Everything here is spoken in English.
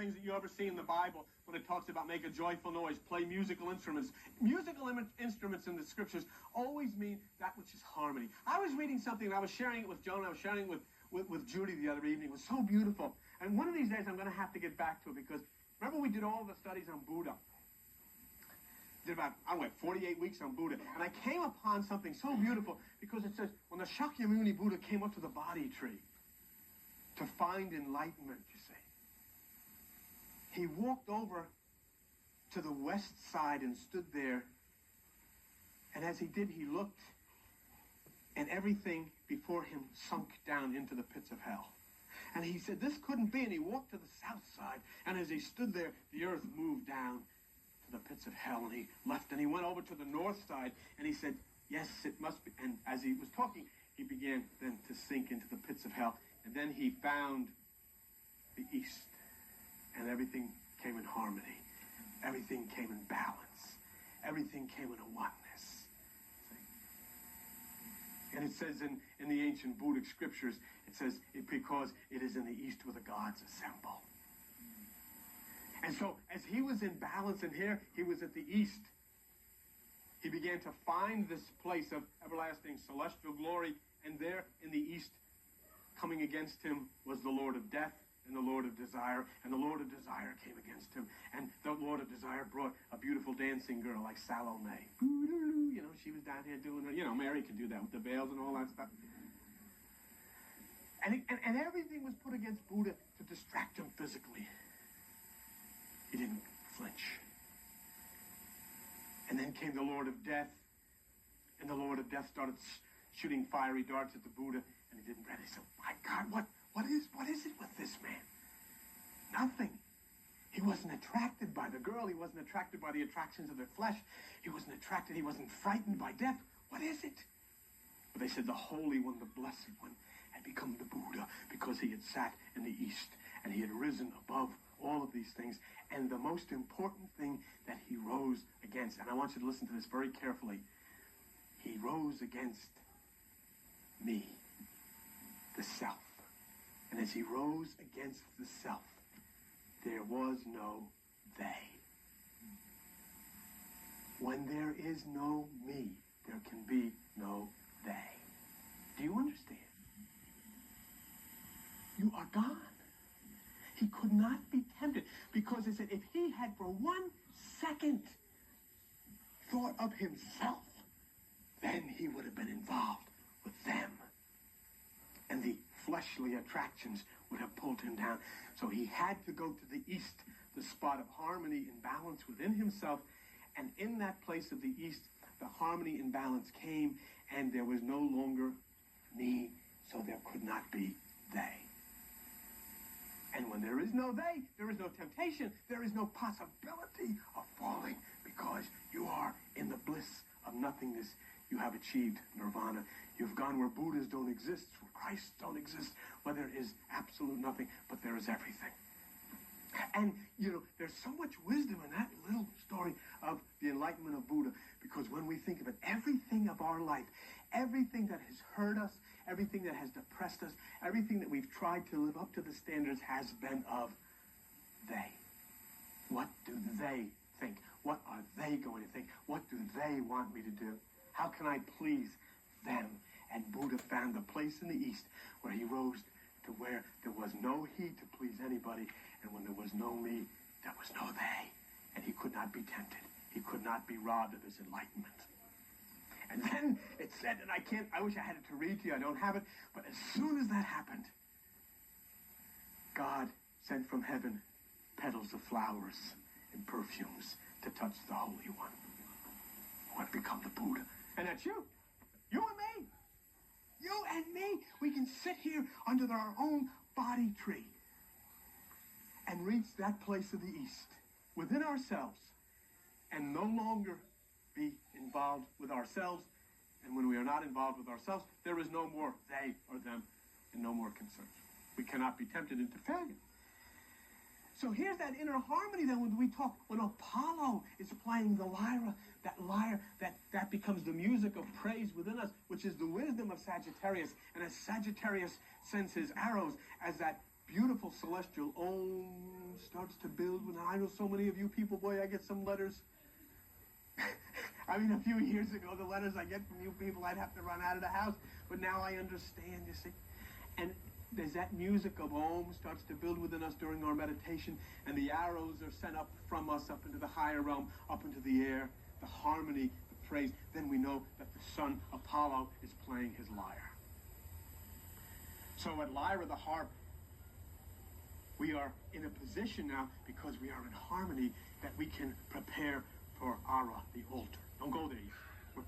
things that you ever see in the Bible when it talks about make a joyful noise, play musical instruments. Musical instruments in the scriptures always mean that which is harmony. I was reading something, and I was sharing it with Joan, I was sharing it with Judy the other evening. It was so beautiful. And one of these days I'm going to have to get back to it, because remember we did all the studies on Buddha. Did about, 48 weeks on Buddha. And I came upon something so beautiful, because it says, when the Shakyamuni Buddha came up to the Bodhi tree to find enlightenment, you see, he walked over to the west side and stood there. And as he did, he looked, and everything before him sunk down into the pits of hell. And he said, this couldn't be. And he walked to the south side. And as he stood there, the earth moved down to the pits of hell. And he left, and he went over to the north side. And he said, yes, it must be. And as he was talking, he began then to sink into the pits of hell. And then he found the east. And everything came in harmony. Everything came in balance. Everything came in a oneness. And it says in the ancient Buddhic scriptures, it says, because it is in the east where the gods assemble. And so, as he was in balance, and here he was at the east, he began to find this place of everlasting celestial glory, and there in the east, coming against him, was the Lord of Death and the Lord of Desire, and the Lord of Desire came against him, and the Lord of Desire brought a beautiful dancing girl like Salome. You know, she was down here doing her, Mary could do that with the veils and all that stuff. And everything was put against Buddha to distract him physically. He didn't flinch. And then came the Lord of Death, and the Lord of Death started shooting fiery darts at the Buddha, and he didn't ready. He said, my God, what is it with this man? Nothing. He wasn't attracted by the girl. He wasn't attracted by the attractions of the flesh. He wasn't frightened by death. What is it? But they said the Holy One, the Blessed One, had become the Buddha because he had sat in the east, and he had risen above all of these things. And the most important thing that he rose against, and I want you to listen to this very carefully, he rose against me, the self. And as he rose against the self, there was no they. When there is no me, there can be no they. Do you understand? You are gone. He could not be tempted, because it said if he had for 1 second thought of himself, then he would have been involved with them. And the fleshly attractions would have pulled him down. So he had to go to the east, the spot of harmony and balance within himself. And in that place of the east, the harmony and balance came, and there was no longer me, so there could not be they. And when there is no they, there is no temptation, there is no possibility of falling, because you are in the bliss of nothingness. You have achieved nirvana. You've gone where Buddhas don't exist, where Christ don't exist, where there is absolute nothing, but there is everything. And, there's so much wisdom in that little story of the enlightenment of Buddha, because when we think of it, everything of our life, everything that has hurt us, everything that has depressed us, everything that we've tried to live up to the standards has been of they. What do they think? What are they going to think? What do they want me to do? How can I please them? And Buddha found the place in the east where he rose to where there was no he to please anybody, and when there was no me, there was no they. And he could not be tempted. He could not be robbed of his enlightenment. And then it said, and I wish I had it to read to you, I don't have it, but as soon as that happened, God sent from heaven petals of flowers and perfumes to touch the Holy One, who had become the Buddha. And that's you. You and me. You and me. We can sit here under our own body tree and reach that place of the east within ourselves and no longer be involved with ourselves. And when we are not involved with ourselves, there is no more they or them and no more concern. We cannot be tempted into failure. So here's that inner harmony then when we talk, when Apollo is playing the lyre, that becomes the music of praise within us, which is the wisdom of Sagittarius. And as Sagittarius sends his arrows as that beautiful celestial Om starts to build, when I know so many of you people, boy, I get some letters. I mean, a few years ago, the letters I get from you people, I'd have to run out of the house. But now I understand, you see. And there's that music of Om starts to build within us during our meditation, and the arrows are sent up from us up into the higher realm, up into the air, the harmony, the praise. Then we know that the sun, Apollo, is playing his lyre. So at Lyra the harp, we are in a position now, because we are in harmony, that we can prepare for Ara, the altar. Don't go there yet. We're